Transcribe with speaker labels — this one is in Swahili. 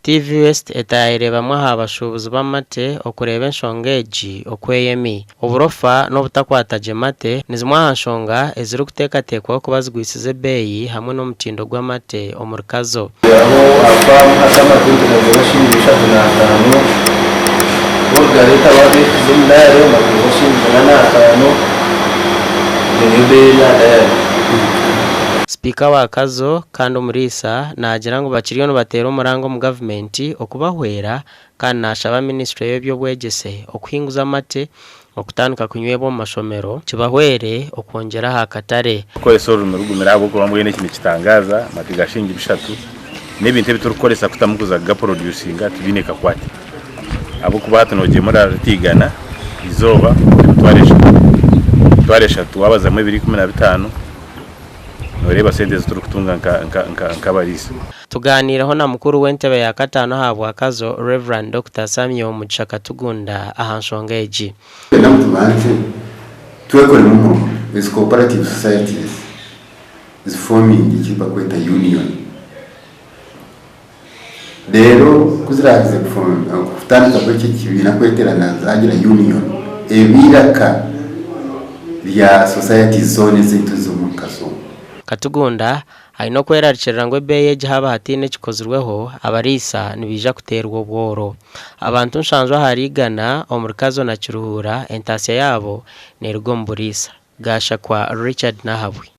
Speaker 1: TV West etayirebamwe aha bashubuzi b'amate okureba enshonga egi okweyemi oburofa n'obutakwataje mate nizimwe aha nshonga eziri kuteekateekwaho kuba zigwisize ebbeeyi hamwe n'omutindo gw'amate omuri Kazo. Speaker wa Kazo kandi Abariisa nagira ngo bakiriyo no batera umurango mu government okubahwera kandi nashaba ministry y'ebyobwegese okuhinguza amate okutandika kunywebwa mu mashomero kibahwere okongera hakatare
Speaker 2: ko esoro n'urugumira abo ko bamwe n'ikindi kitangaza mate gashinga ibishatu n'ibintu biturukoresa kutamukuza ga producinga tubineka kwati abo kubata no gemura ratigana izoba twaresha tuwabaza mu 2015 Noreba sente zituru kutunga nka Abariisa.
Speaker 1: Tuganiraho na mukuru w'entebe ya katano ahabwa Kazo Reverend Dr. Samuel Muchakatugunda aha nshonga egi.
Speaker 3: Namutubanje twekore mu is cooperative societies is forming ikiba kweta union. Rero kuziragize kutandika ko iki kibina kweterana zagira union ebiraka ya society zone zintu zo mu Kazo.
Speaker 1: Katugunda ayino kwerarikirira ngo ebbeeyi haba hatine kikozirweho Abariisa nibija kuterwa obworo abantu nshanjwa harigana omuri Kazo na Kiruhura entasiya yabo nerugo mu Abariisa gasha kwa Richard Nahabwe.